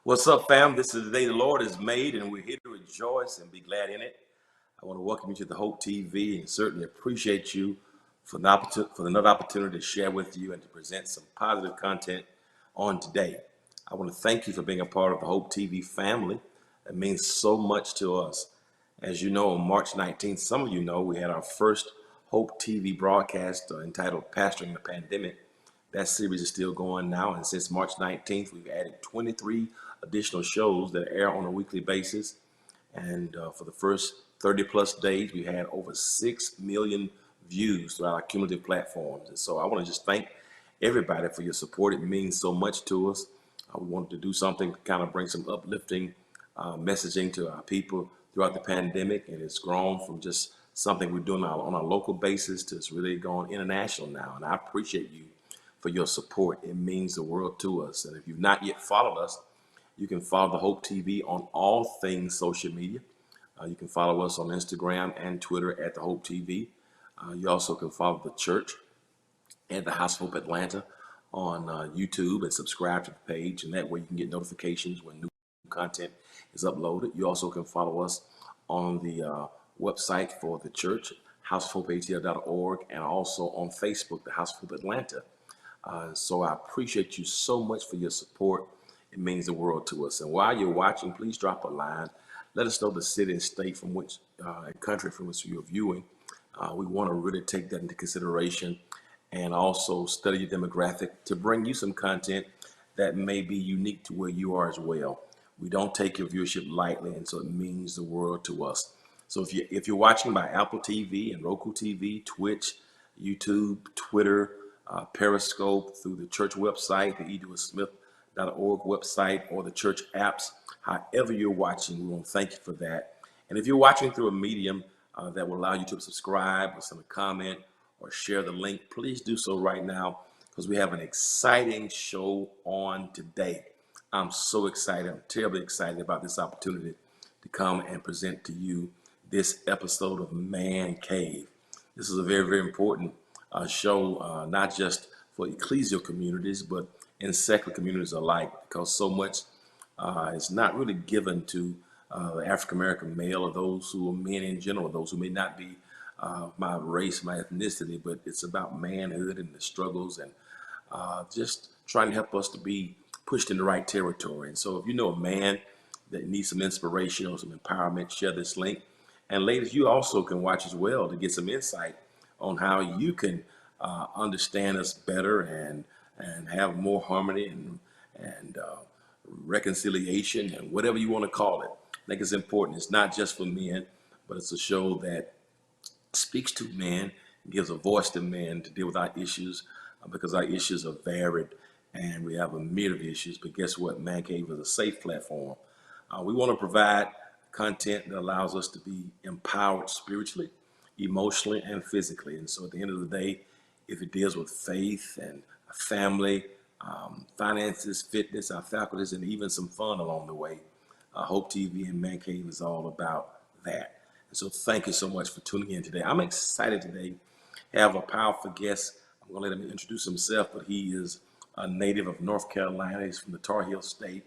What's up, fam? This is the day the Lord has made, and we're here to rejoice and be glad in it. I want to welcome you to the Hope TV and certainly appreciate you for another opportunity to share with you and to present some positive content on today. I want to thank you for being a part of the Hope TV family. It means so much to us. As you know, on March 19th, some of you know, we had our first Hope TV broadcast entitled Pastoring the Pandemic. That series is still going now, and since March 19th, we've added 23 additional shows that air on a weekly basis. And for the first 30 plus days, we had over 6 million views throughout our cumulative platforms. And so I want to just thank everybody for your support. It means so much to us. We wanted to do something to kind of bring some uplifting messaging to our people throughout the pandemic, and it's grown from just something we're doing on a local basis to it's really going international now. And I appreciate you for your support. It means the world to us. And if you've not yet followed us, you can follow the Hope TV on all things social media. You can follow us on Instagram and Twitter at the Hope TV. You also can follow the church at the House of Hope Atlanta on YouTube and subscribe to the page. And that way you can get notifications when new content is uploaded. You also can follow us on the website for the church, houseofhopeatl.org, and also on Facebook, the House of Hope Atlanta. So I appreciate you so much for your support. It means the world to us. And while you're watching, please drop a line. Let us know the city and state from which, and country from which you're viewing. We want to really take that into consideration and also study your demographic to bring you some content that may be unique to where you are as well. We don't take your viewership lightly, and so it means the world to us. So if you're watching by Apple TV and Roku TV, Twitch, YouTube, Twitter, Periscope, through the church website, the edwardSmith.org website, or the church apps, however you're watching, we want to thank you for that. And if you're watching through a medium that will allow you to subscribe or send a comment or share the link, please do so right now, because we have an exciting show on today. I'm so excited. I'm terribly excited about this opportunity to come and present to you this episode of Man Cave. This is a very, very important show, not just for ecclesial communities, but in secular communities alike, because so much is not really given to the African-American male or those who are men in general, those who may not be my race, my ethnicity, but it's about manhood and the struggles and just trying to help us to be pushed in the right territory. And so if you know a man that needs some inspiration or some empowerment, share this link. And ladies, you also can watch as well to get some insight on how you can understand us better and have more harmony and reconciliation and whatever you want to call it. I think it's important. It's not just for men, but it's a show that speaks to men, gives a voice to men to deal with our issues, because our issues are varied and we have a myriad of issues. But guess what? Man Cave is a safe platform. We want to provide content that allows us to be empowered spiritually, emotionally, and physically. And so at the end of the day, if it deals with faith and family, finances, fitness, our faculties, and even some fun along the way, Hope TV and Man Cave is all about that. And so thank you so much for tuning in today. I'm excited today to have a powerful guest. I'm going to let him introduce himself, but he is a native of North Carolina. He's from the Tar Heel State,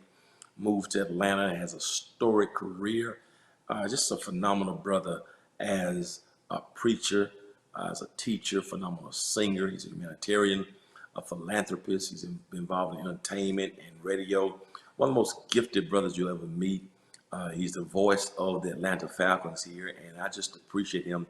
moved to Atlanta, has a storied career, just a phenomenal brother as a preacher, as a teacher, phenomenal singer. He's a humanitarian, a philanthropist. He's involved in entertainment and radio. One of the most gifted brothers you'll ever meet. He's the voice of the Atlanta Falcons here, and I just appreciate him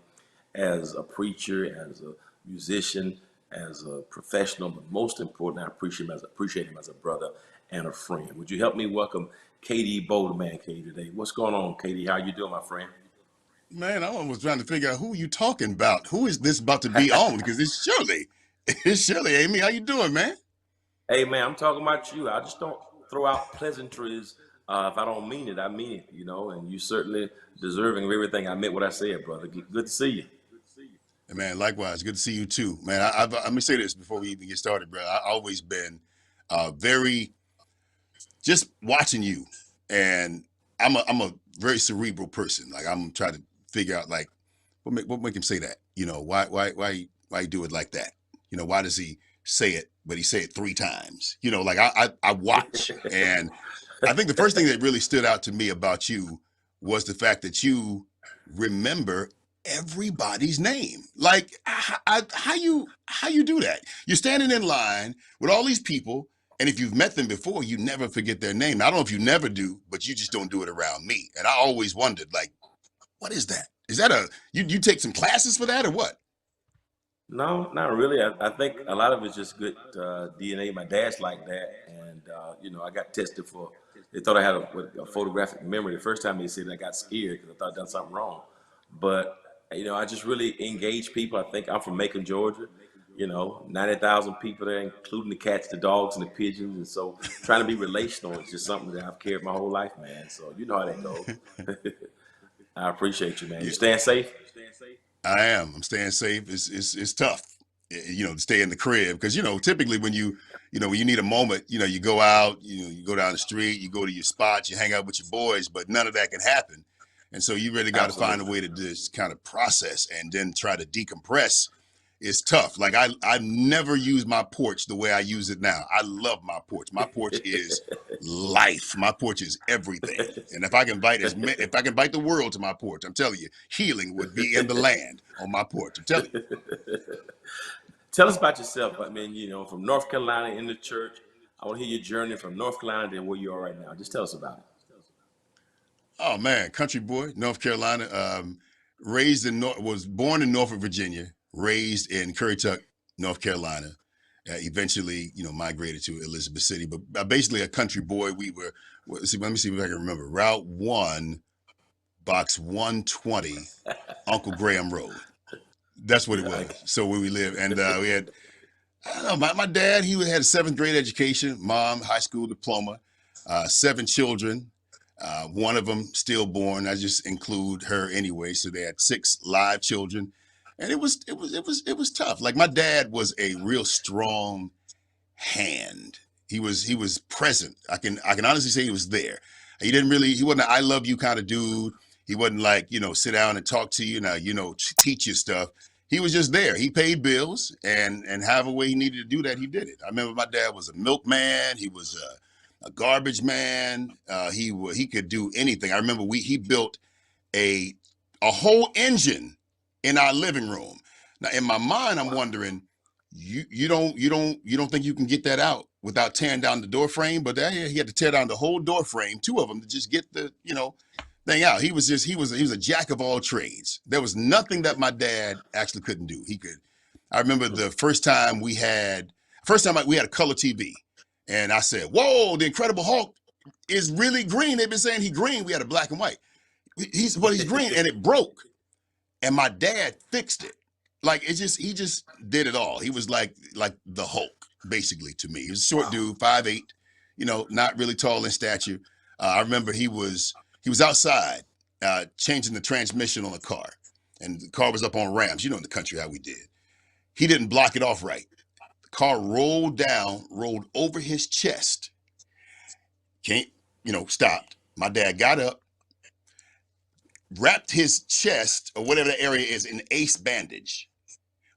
as a preacher, as a musician, as a professional, but most important, I appreciate him as a brother and a friend. Would you help me welcome KD Bowe to Man Cave today? What's going on, KD? How you doing, my friend? Man, I was trying to figure out who you talking about. Who is this about to be on? Because it's Shirley, Amy. How you doing, man? Hey, man, I'm talking about you. I just don't throw out pleasantries. If I don't mean it, I mean it, and you certainly deserving of everything I meant what I said, brother. Good to see you. And man, likewise, good to see you too, man. Let me say this before we even get started, bro. I've always been very just watching you, and I'm a very cerebral person. Like I'm trying to figure out like what make him say that. Why he do it like that? Why does he say it, but he say it 3 times? Like I watch and I think the first thing that really stood out to me about you was the fact that you remember everybody's name. Like how you do that? You're standing in line with all these people, and if you've met them before, you never forget their name. Now, I don't know if you never do, but you just don't do it around me. And I always wondered, like, what is that? Is that you take some classes for that or what? No, not really. I think a lot of it's just good DNA. My dad's like that, and I got tested for. They thought I had a photographic memory. The first time they said it, I got scared because I thought I'd done something wrong. But I just really engage people. I think I'm from Macon, Georgia. 90,000 people there, including the cats, the dogs, and the pigeons. And so, trying to be relational is just something that I've carried my whole life, man. So you know how that goes. I appreciate you, man. You Yeah, staying safe? I am. I'm staying safe. It's tough, to stay in the crib because typically when you need a moment, you go out, you go down the street, you go to your spots, you hang out with your boys, but none of that can happen, and so you really got to find a Absolutely. way to just kind of process and then try to decompress. It's tough. Like I've never used my porch the way I use it now. I love my porch. My porch is life. My porch is everything. And if I can invite the world to my porch, I'm telling you, healing would be in the land on my porch. I'm telling you. Tell us about yourself. I mean, from North Carolina in the church. I want to hear your journey from North Carolina to where you are right now. Just tell us about it. Oh man, country boy, North Carolina. Raised in was born in Norfolk, Virginia. Raised in Currituck, North Carolina. Eventually, migrated to Elizabeth City. But basically, a country boy. We were. See, let me see if I can remember. Route 1, Box 120, Uncle Graham Road. That's what it I, was. So where we live, and we had. I don't know. My dad, he had a seventh grade education. Mom, high school diploma. 7 children. One of them stillborn. I just include her anyway. So they had 6 live children, and it was tough. Like my dad was a real strong hand. He was present. I can honestly say he was there. He wasn't an I love you kind of dude. He wasn't like, sit down and talk to you now, teach you stuff. He was just there. He paid bills and however way he needed to do that, he did it. I remember my dad was a milkman. He was a garbage man. He could do anything. I remember he built a whole engine in our living room. Now in my mind, I'm wow. wondering, you don't think you can get that out without tearing down the door frame? But he had to tear down the whole door frame, 2 of them, to just get the thing out. He was a jack of all trades. There was nothing that my dad actually couldn't do. He could. I remember the first time we had a color TV, and I said, "Whoa, the Incredible Hulk is really green." They've been saying he's green. We had a black and white. He's green, and it broke. And my dad fixed it. Like he just did it all. He was like the Hulk, basically, to me. He was a short Wow. dude, 5'8", not really tall in stature. I remember he was outside changing the transmission on the car, and the car was up on ramps. In the country how we did. He didn't block it off right. The car rolled down, rolled over his chest. Can't, stopped. My dad got up, wrapped his chest or whatever the area is in ace bandage,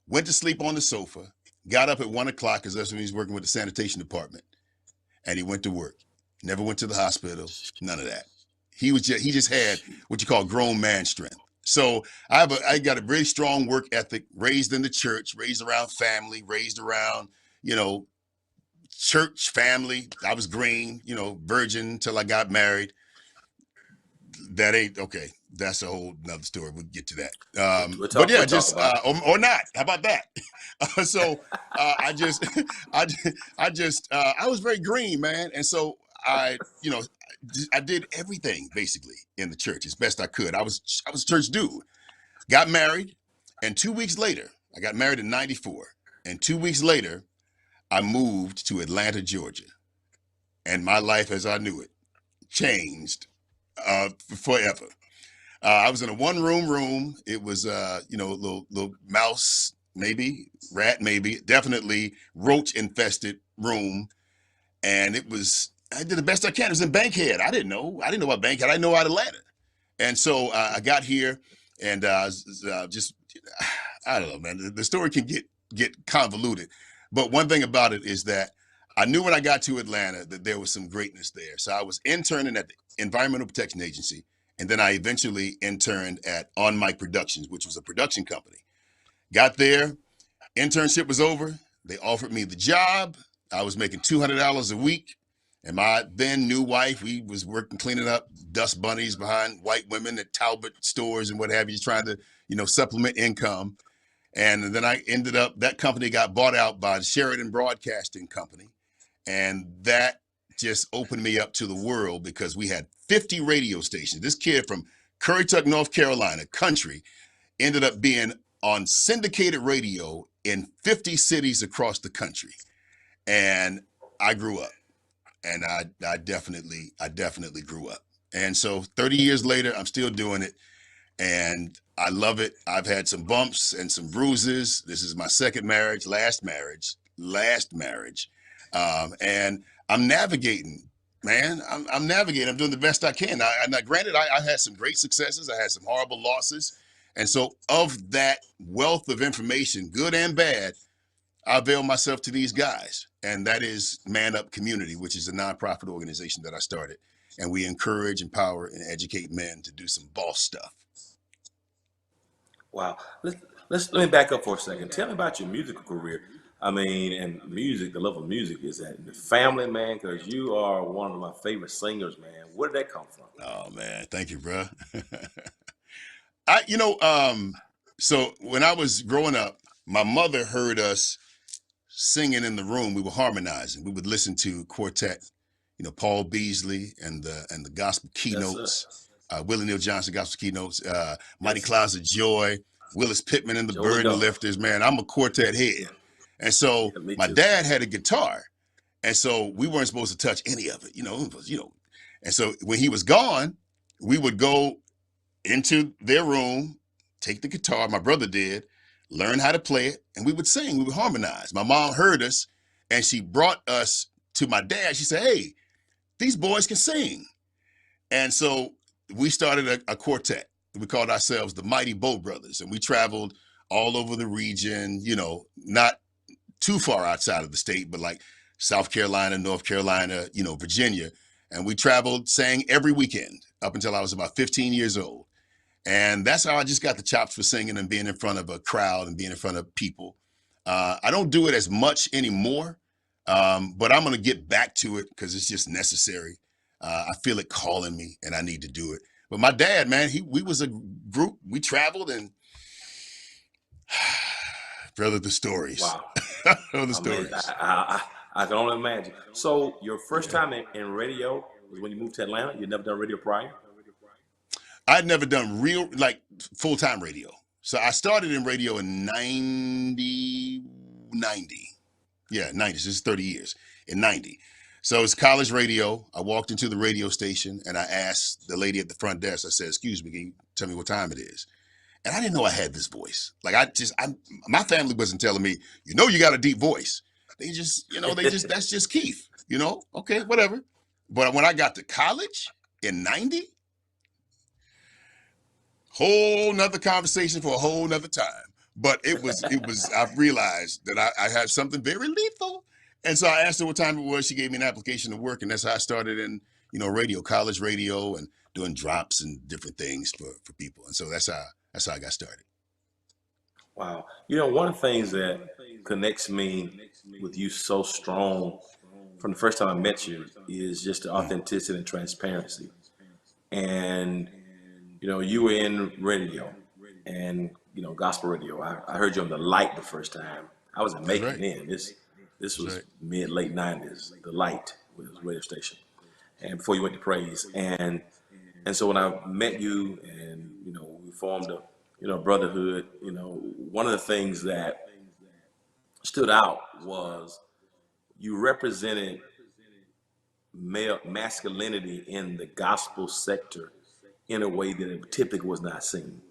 went to sleep on the sofa, got up at 1 o'clock because that's when he was working with the sanitation department, and he went to work. Never went to the hospital. None of that. He just had what you call grown man strength. So I got a very strong work ethic. Raised in the church, raised around family, raised around you know church family. I was green, virgin until I got married. That ain't okay. That's a whole nother story. We'll get to that. We'll But talk. yeah, We'll talk just about it. or not. How about that? So I just, I was very green, man, and so I did everything basically in the church as best I could. I was a church dude. Got married, and 2 weeks later, I got married in '94, and 2 weeks later, I moved to Atlanta, Georgia, and my life as I knew it changed forever. I was in a one room. It was little mouse maybe, rat maybe, definitely roach infested room, and I did the best I can. It was in Bankhead. I didn't know about Bankhead. I know out Atlanta, and so I got here and just I don't know, man. The story can get convoluted, but one thing about it is that I knew when I got to Atlanta that there was some greatness there. So I was interning at the Environmental Protection Agency, and then I eventually interned at On Mic Productions, which was a production company. Got there, internship was over. They offered me the job. I was making $200 a week. And my then new wife, we was working cleaning up dust bunnies behind white women at Talbot stores and what have you, trying to, supplement income. And then I ended up, that company got bought out by the Sheridan Broadcasting Company. And that just opened me up to the world because we had 50 radio stations. This kid from Currituck, North Carolina, country, ended up being on syndicated radio in 50 cities across the country. And I grew up. And I definitely grew up. And so 30 years later, I'm still doing it. And I love it. I've had some bumps and some bruises. This is my second marriage, last marriage. And I'm navigating, man. I'm navigating. I'm doing the best I can. Granted, I had some great successes. I had some horrible losses. And so of that wealth of information, good and bad, I avail myself to these guys. And that is Man Up Community, which is a nonprofit organization that I started. And we encourage, empower, and educate men to do some boss stuff. Wow. Let me back up for a second. Tell me about your musical career. I mean, and music, the love of music, is that in the family, man? Because you are one of my favorite singers, man. Where did that come from? Oh, man. Thank you, bro. So when I was growing up, my mother heard us singing in the room. We were harmonizing. We would listen to quartet, Paul Beasley and the gospel keynotes, Willie Neal Johnson gospel keynotes, Mighty Clouds of Joy, Willis Pittman and the Burden Lifters. Man, I'm a quartet head. And so my dad had a guitar. And so we weren't supposed to touch any of it, And so when he was gone, we would go into their room, take the guitar, my brother did, learn how to play it, and we would sing, we would harmonize. My mom heard us, and she brought us to my dad. She said, hey, these boys can sing. And so we started a quartet. We called ourselves the Mighty Bowe Brothers, and we traveled all over the region, not too far outside of the state, but like South Carolina, North Carolina, Virginia. And we traveled, sang every weekend up until I was about 15 years old. And that's how I just got the chops for singing and being in front of a crowd and being in front of people. I don't do it as much anymore, but I'm going to get back to it because it's just necessary. I feel it calling me and I need to do it. But my dad, man, we was a group. We traveled and brother, the stories. Wow. The stories. I can only imagine. So your first time in radio was when you moved to Atlanta? You'd never done radio prior? I'd never done real, like, full-time radio. So I started in radio in 90. Yeah, 90. This is 30 years. In 90. So it's college radio. I walked into the radio station and I asked the lady at the front desk, I said, excuse me, can you tell me what time it is? And I didn't know I had this voice. Like my family wasn't telling me, you got a deep voice. They just, that's just Keith, okay, whatever. But when I got to college in 90, whole nother conversation for a whole nother time. But it was, I realized that I had something very lethal. And so I asked her what time it was. She gave me an application to work. And that's how I started in, radio, college radio, and doing drops and different things for people. And so that's how I got started. Wow. One of the things that connects me with you so strong from the first time I met you is just the authenticity and transparency. And, you were in radio and, gospel radio. I heard you on The Light the first time. I was in Macon then. This was mid-late 90s, The Light was a radio station. And before you went to Praise. And so when I met you and, we formed a brotherhood, one of the things that stood out was you represented male masculinity in the gospel sector in a way that it typically was not seen.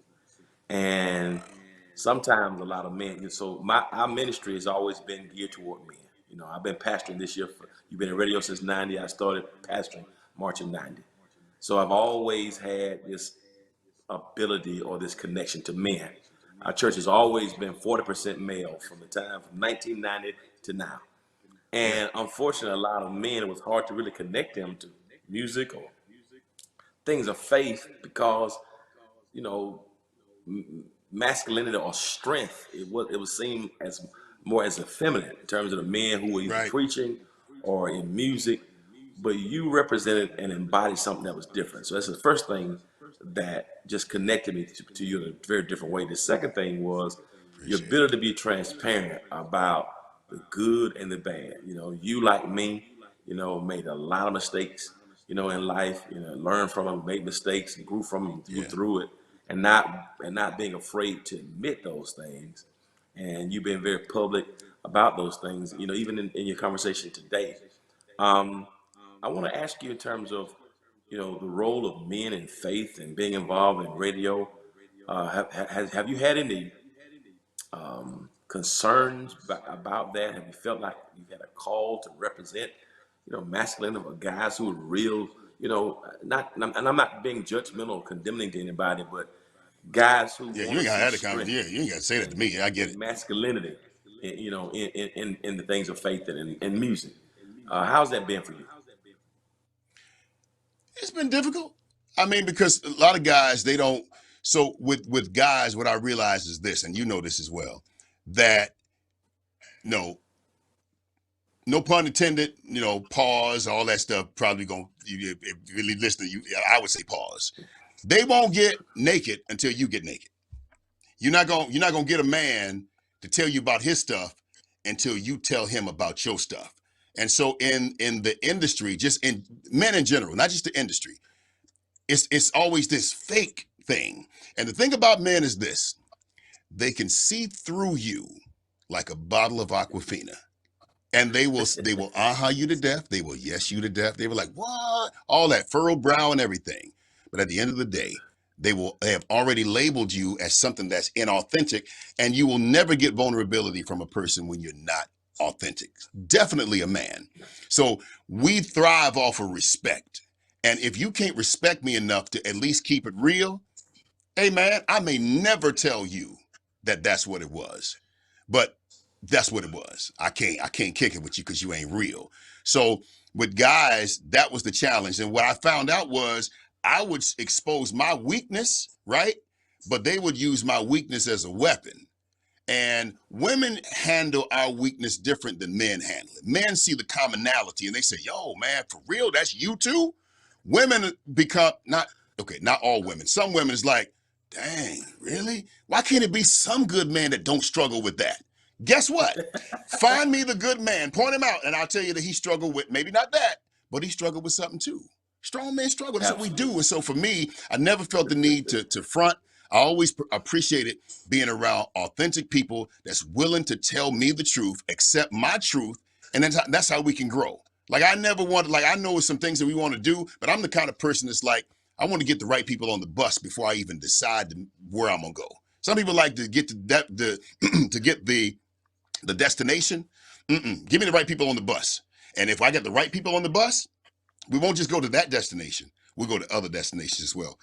And sometimes a lot of men, so our ministry has always been geared toward men. I've been pastoring this year. You've been in radio since 90. I started pastoring March of 90. So I've always had this ability or this connection to men. Our church has always been 40% male from 1990 to now. Yeah. And unfortunately, a lot of men, it was hard to really connect them to music or things of faith because, you know, masculinity or strength, it was seen as more as effeminate in terms of the men who were either Right. preaching or in music. But you represented and embodied something that was different. So that's the first thing that just connected me to you in a very different way. The second thing was your Appreciate it. ability to be transparent about the good and the bad. You like me, made a lot of mistakes, in life, learned from them, made mistakes, and grew from them, grew Yeah. through it, and not being afraid to admit those things. And you've been very public about those things, even in your conversation today. Um, I want to ask you in terms of, the role of men in faith and being involved in radio. Have you had any concerns about that? Have you felt like you had a call to represent, masculine of guys who are real, not, and I'm not being judgmental or condemning to anybody, but guys who Yeah, you want ain't to gotta see have the conversation. strength Yeah, you ain't gotta say that to and, me. I get it. and masculinity, in the things of faith and in music. How's that been for you? It's been difficult. I mean, because a lot of guys, they don't. So with guys, what I realize is this, and you know this as well, that no, no pun intended, pause, all that stuff. Probably gonna if you really listen to you. I would say pause. They won't get naked until you get naked. You're not gonna get a man to tell you about his stuff until you tell him about your stuff. And so in the industry, just in men in general, not just the industry, it's always this fake thing. And the thing about men is this: they can see through you like a bottle of Aquafina. And they will you to death. They will yes you to death. They were like, what? All that furrowed brow and everything. But at the end of the day, they have already labeled you as something that's inauthentic, and you will never get vulnerability from a person when you're not authentic. Definitely a man. So we thrive off of respect. And if you can't respect me enough to at least keep it real, hey man, I may never tell you that that's what it was, but that's what it was. I can't kick it with you because you ain't real. So with guys, that was the challenge. And what I found out was I would expose my weakness, right? But they would use my weakness as a weapon. And women handle our weakness different than men handle it. Men see the commonality and they say, yo, man, for real, that's you too? Women become not all women. Some women is like, dang, really? Why can't it be some good man that don't struggle with that? Guess what? Find me the good man, point him out, and I'll tell you that he struggled with maybe not that, but he struggled with something too. Strong men struggle. That's what we do. Absolutely. And so for me, I never felt the need to front. I always appreciated being around authentic people that's willing to tell me the truth, accept my truth, and that's how we can grow. Like I never wanted, like I know some things that we want to do, but I'm the kind of person that's like, I want to get the right people on the bus before I even decide where I'm gonna go. Some people like to get to that to get the destination. Give me the right people on the bus, and if I get the right people on the bus, we won't just go to that destination. We'll go to other destinations as well.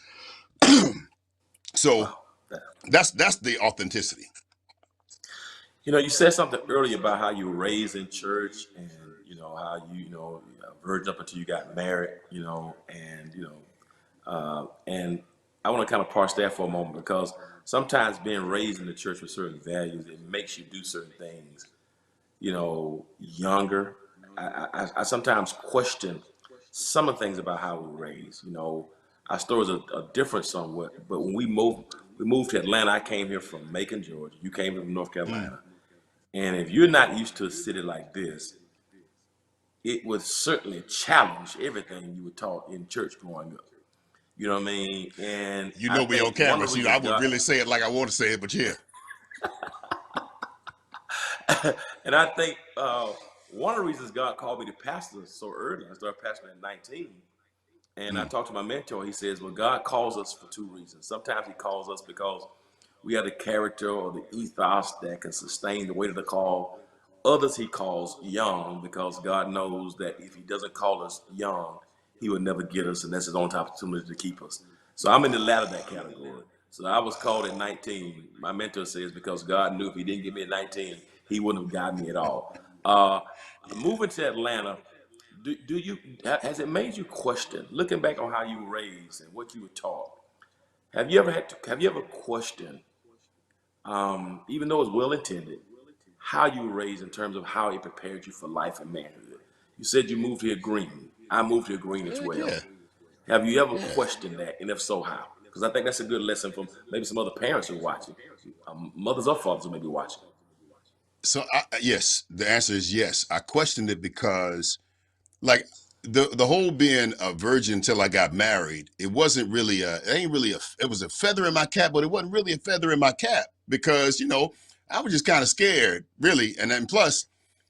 So Wow. That- that's the authenticity. You said something earlier about how you were raised in church and, how virgin up until you got married, and I want to kind of parse that for a moment because sometimes being raised in the church with certain values, it makes you do certain things, younger. I sometimes question some of the things about how we were raised. Our stories are different somewhat, but when we moved to Atlanta. I came here from Macon, Georgia. You came here from North Mm. Carolina. And if you're not used to a city like this, it would certainly challenge everything you were taught in church growing up. You know what I mean? And You I know we think on one camera, of the so I reasons would God, really say it like I want to say it, but yeah. and I think one of the reasons God called me to pastor so early, I started pastoring at 19. And I Mm. talked to my mentor. He says, well, God calls us for two reasons. Sometimes he calls us because we have the character or the ethos that can sustain the weight of the call. Others he calls young because God knows that if he doesn't call us young, he will never get us, and that's his own opportunity to keep us. So I'm in the latter of that category. So I was called at 19. My mentor says because God knew if he didn't get me at 19, he wouldn't have gotten me at all. Uh, moving to Atlanta, has it made you question, looking back on how you were raised and what you were taught? Have you ever questioned, even though it's well intended, how you were raised in terms of how it prepared you for life and manhood? You said you moved here green. I moved here green as Heck well. yeah, Have you ever yeah. questioned that, and if so, how? Because I think that's a good lesson from maybe some other parents who are watching, mothers or fathers who may be watching. So yes, the answer is yes. I questioned it because like the whole being a virgin till I got married, it wasn't really it ain't really it was a feather in my cap, but it wasn't really a feather in my cap because, I was just kind of scared, really. And then plus,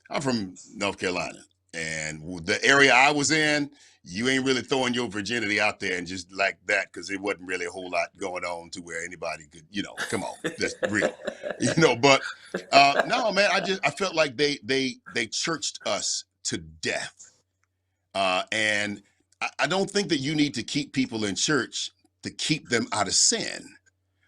I'm from North Carolina, and the area I was in, you ain't really throwing your virginity out there and just like that because there wasn't really a whole lot going on to where anybody could, come on, that's real, But no, man, I felt like they churched us to death, and I don't think that you need to keep people in church to keep them out of sin.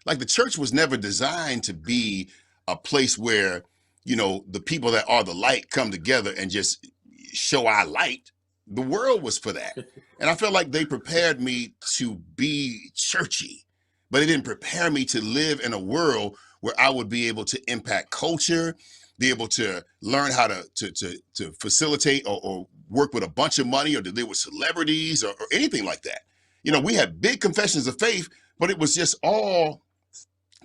Like the church was never designed to be a place where, the people that are the light come together and just show our light. The world was for that. And I felt like they prepared me to be churchy, but it didn't prepare me to live in a world where I would be able to impact culture, be able to learn how to facilitate or work with a bunch of money or to deal with celebrities or anything like that. We had big confessions of faith, but it was just all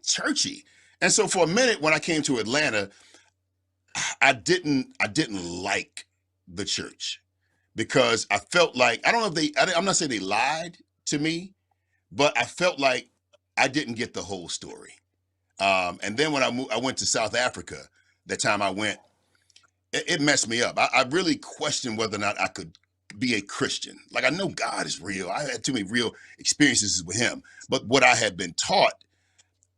churchy. And so for a minute when I came to Atlanta, I didn't like the church because I felt like, I don't know if I'm not saying they lied to me, but I felt like I didn't get the whole story. And then when I went to South Africa, that time I went, it messed me up. I really questioned whether or not I could be a Christian. Like, I know God is real. I had too many real experiences with him, but what I had been taught,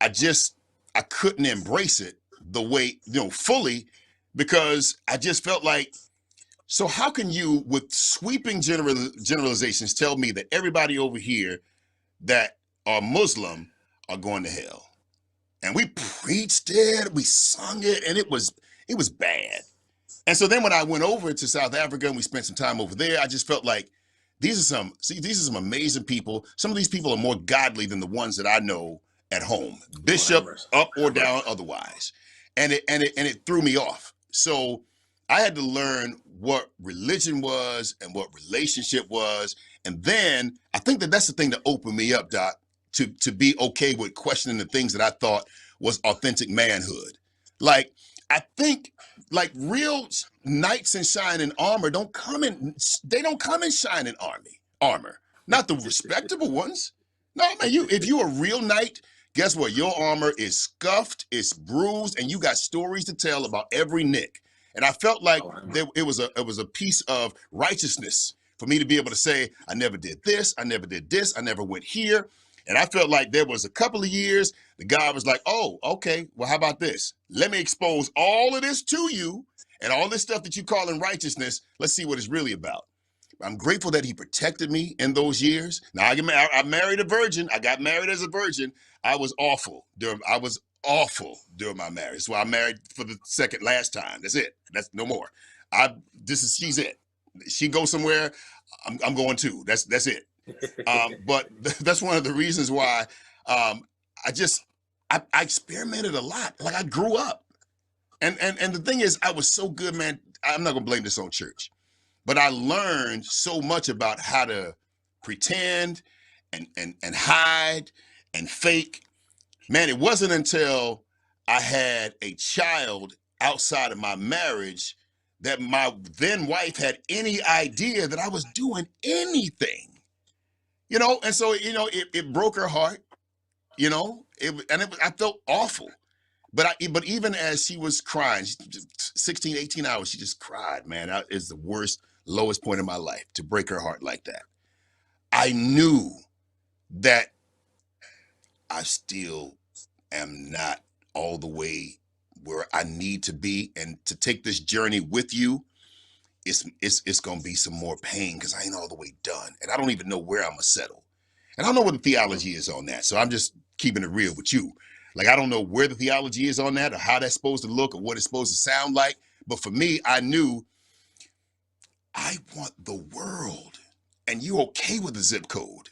I couldn't embrace it the way, fully, because I just felt like, so how can you, with sweeping generalizations, tell me that everybody over here that are Muslim are going to hell? And we preached it, we sung it, and it was bad. And so then when I went over to South Africa and we spent some time over there, I just felt like these are some amazing people. Some of these people are more godly than the ones that I know at home, Lord have bishop, mercy. up or Have mercy. down, otherwise. And it threw me off. So I had to learn what religion was and what relationship was. And then I think that that's the thing that opened me up, Doc, to be okay with questioning the things that I thought was authentic manhood. Like, I think like real knights in shining armor they don't come in shining armor. Not the respectable ones. No, man, if you a real knight, guess what? Your armor is scuffed, it's bruised, and you got stories to tell about every nick. And I felt like Lord have mercy. it was a piece of righteousness for me to be able to say, I never did this, I never did this, I never went here. And I felt like there was a couple of years, the guy was like, oh, okay, well, how about this? Let me expose all of this to you and all this stuff that you call in righteousness. Let's see what it's really about. I'm grateful that he protected me in those years. Now, I married a virgin. I got married as a virgin. I was awful during my marriage. That's why I married for the second last time. That's it. That's no more. She's it. She goes somewhere, I'm going too. That's it. But that's one of the reasons why I just I experimented a lot. Like, I grew up, and the thing is, I was so good, man. I'm not gonna blame this on church, but I learned so much about how to pretend and hide and fake. Man, it wasn't until I had a child outside of my marriage that my then wife had any idea that I was doing anything. And so, it broke her heart, I felt awful. But even as she was crying, 16, 18 hours, she just cried, man. That is the worst, lowest point in my life, to break her heart like that. I knew that I still am not all the way where I need to be. And to take this journey with you, it's gonna be some more pain because I ain't all the way done. And I don't even know where I'm gonna settle. And I don't know what the theology is on that. So I'm just keeping it real with you. Like, I don't know where the theology is on that or how that's supposed to look or what it's supposed to sound like, But for me, I knew I want the world, and you okay with the zip code.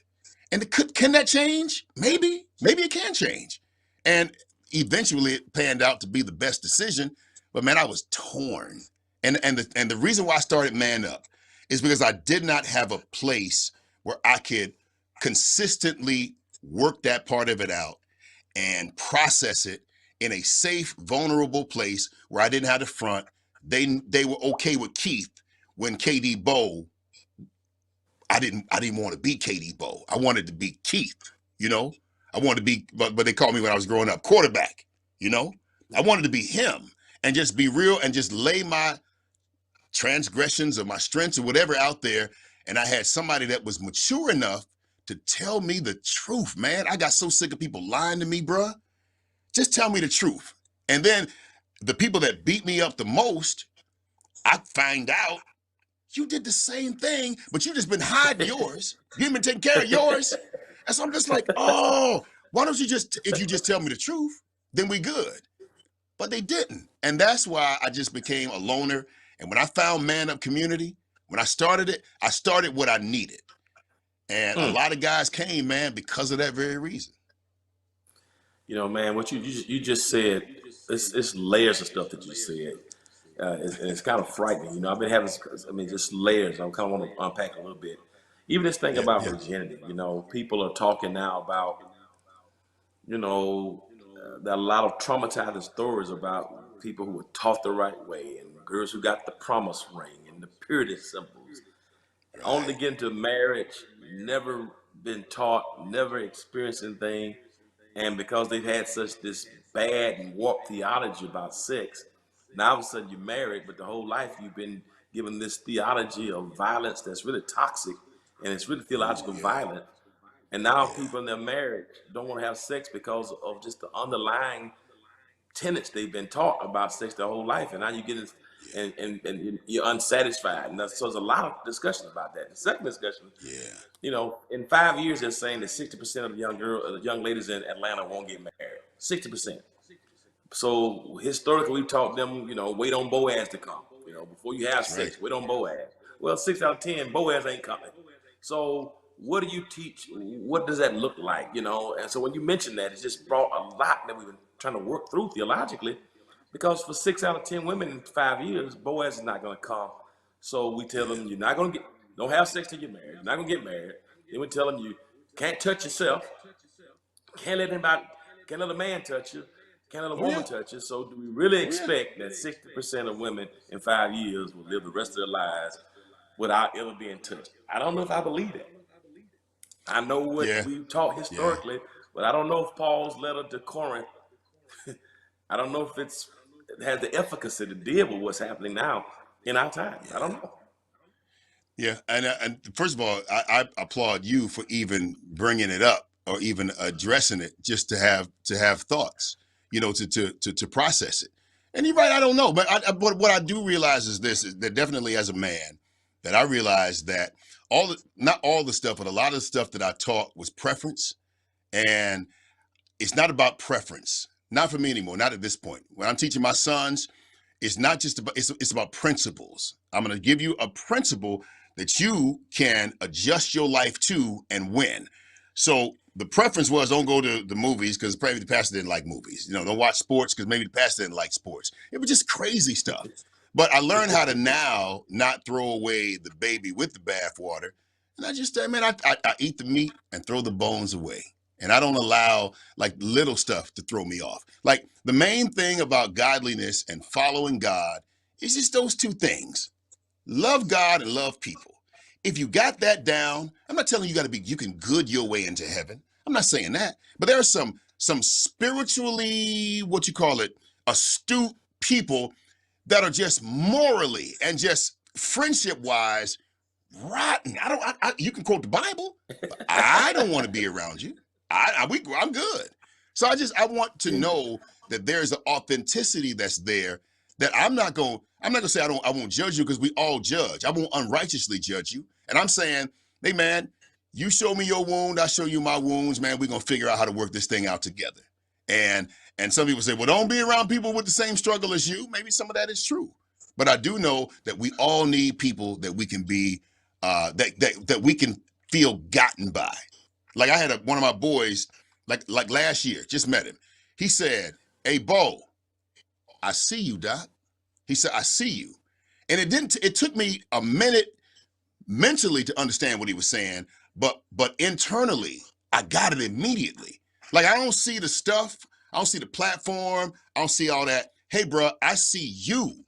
And can that change? Maybe it can change. And eventually it panned out to be the best decision. But man, I was torn. And the reason why I started Man Up is because I did not have a place where I could consistently work that part of it out and process it in a safe, vulnerable place where I didn't have to front. They were okay with Keith when KD Bowe. I didn't want to be KD Bowe. I wanted to be Keith, you know. I wanted to be, but they called me when I was growing up, quarterback, you know. I wanted to be him and just be real and just lay my transgressions or my strengths or whatever out there. And I had somebody that was mature enough to tell me the truth, man. I got so sick of people lying to me, bruh. Just tell me the truth. And then the people that beat me up the most, I find out you did the same thing, but you just been hiding yours. You ain't been taking care of yours. And so I'm just like, oh, why don't you if you just tell me the truth, then we good. But they didn't. And that's why I just became a loner. And when I found Man Up Community, when I started what I needed. And a lot of guys came, man, because of that very reason. You know, man, what you just said, it's layers of stuff that you said. It's kind of frightening. You know, I've been having, just layers. I kind of want to unpack a little bit. Even this thing about virginity, you know, people are talking now about, you know, there are a lot of traumatizing stories about people who were taught the right way and girls who got the promise ring and the purity symbols. Right. Only to get into marriage, never been taught, never experienced anything. And because they've had such this bad and warped theology about sex, now all of a sudden you're married, but the whole life you've been given this theology of violence that's really toxic and it's really theological violence. And now people in their marriage don't want to have sex because of just the underlying tenets they've been taught about sex their whole life. And now you get in, and you're unsatisfied. And so there's a lot of discussion about that. The second discussion, you know, in 5 years, they're saying that 60% of young ladies in Atlanta won't get married. 60%. So historically, we taught them, you know, wait on Boaz to come. You know, before you have sex, wait on Boaz. Well, 6 out of 10, Boaz ain't coming. So what do you teach? What does that look like? You know, and so when you mention that, it just brought a lot that we've been trying to work through theologically, because for 6 out of 10 women in 5 years, Boaz is not going to come. So we tell them, you're not going to don't have sex till you're married. You're not going to get married. Then we tell them you can't touch yourself. Can't let a man touch you. Can't let a woman touch you. So do we really expect that 60% of women in 5 years will live the rest of their lives without ever being touched? I don't know if I believe that. I know what we taught historically, but I don't know if Paul's letter to Corinth, I don't know if it has the efficacy to deal with what's happening now in our time. I don't know. Yeah, and first of all, I applaud you for even bringing it up or even addressing it, just to have thoughts, you know, to process it. And you're right, I don't know, but what I do realize is this: is that definitely as a man, that I realized that not all the stuff, but a lot of the stuff that I taught was preference, and it's not about preference. Not for me anymore. Not at this point. When I'm teaching my sons, it's not just about, it's about principles. I'm going to give you a principle that you can adjust your life to and win. So the preference was, don't go to the movies because probably the pastor didn't like movies. You know, don't watch sports because maybe the pastor didn't like sports. It was just crazy stuff. But I learned how to now not throw away the baby with the bathwater. And I just, I eat the meat and throw the bones away. And I don't allow like little stuff to throw me off. Like the main thing about godliness and following God is just those two things. Love God and love people. If you got that down, I'm not telling you you can good your way into heaven. I'm not saying that. But there are some spiritually, astute people that are just morally and just friendship wise rotten. You can quote the Bible, but I don't want to be around you. I'm good. So I want to know that there's an authenticity that's there, that I'm not going to say I won't judge you, because we all judge. I won't unrighteously judge you. And I'm saying, hey man, you show me your wound, I show you my wounds, man. We're going to figure out how to work this thing out together. And some people say, well, don't be around people with the same struggle as you. Maybe some of that is true. But I do know that we all need people that we can be, that we can feel gotten by. Like I had one of my boys, like last year, just met him. He said, "Hey, Bo, I see you, Doc." He said, "I see you," and it took me a minute mentally to understand what he was saying, but internally, I got it immediately. Like I don't see the stuff, I don't see the platform, I don't see all that. Hey, bro, I see you.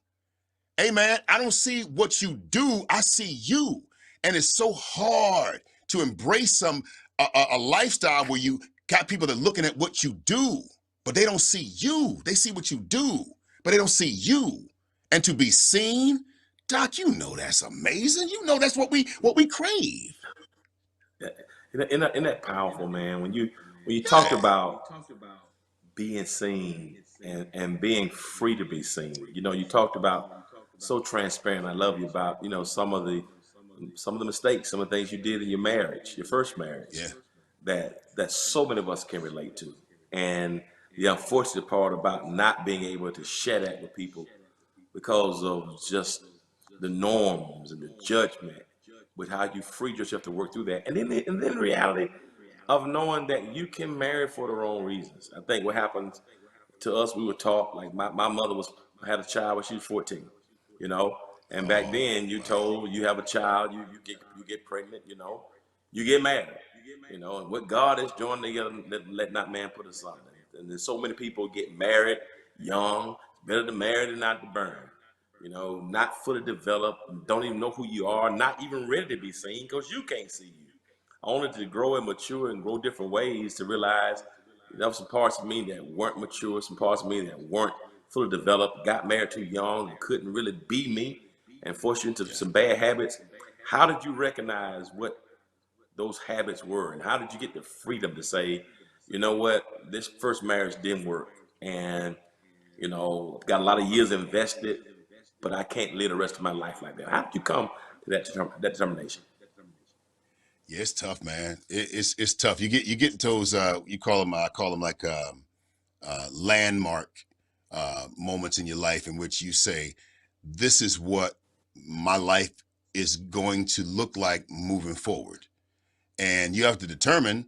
Hey, man, I don't see what you do. I see you. And it's so hard to embrace a lifestyle where you got people that are looking at what you do, but they don't see you. They see what you do, but they don't see you. And to be seen, Doc, you know that's amazing. You know that's what we crave. Isn't that powerful, man? When you talked Yeah. about being seen and being free to be seen, you talked about so transparent. I love you about some of the mistakes, some of the things you did in your marriage, your first marriage, Yeah. that so many of us can relate to. And the unfortunate part about not being able to share that with people because of just the norms and the judgment with how you freed yourself to work through that. And then the reality of knowing that you can marry for the wrong reasons. I think what happens to us, we were taught, like my mother had a child when she was 14, you know, and back Oh, then you wow. told you have a child, you get pregnant, you get married, and what God has joined together, let not man put asunder. And there's so many people get married young. It's better to marry than not to burn. Not fully developed, don't even know who you are, not even ready to be seen because you can't see you. Only to grow and mature and grow different ways to realize there were some parts of me that weren't mature, some parts of me that weren't fully developed, got married too young and couldn't really be me and forced you into Yeah. some bad habits. How did you recognize what those habits were? And how did you get the freedom to say, you know what, this first marriage didn't work? And, got a lot of years invested, but I can't live the rest of my life like that. How did you come to that determination? Yeah, it's tough, man. It's tough. You get those you call them, I call them like landmark moments in your life in which you say, this is what my life is going to look like moving forward. And you have to determine,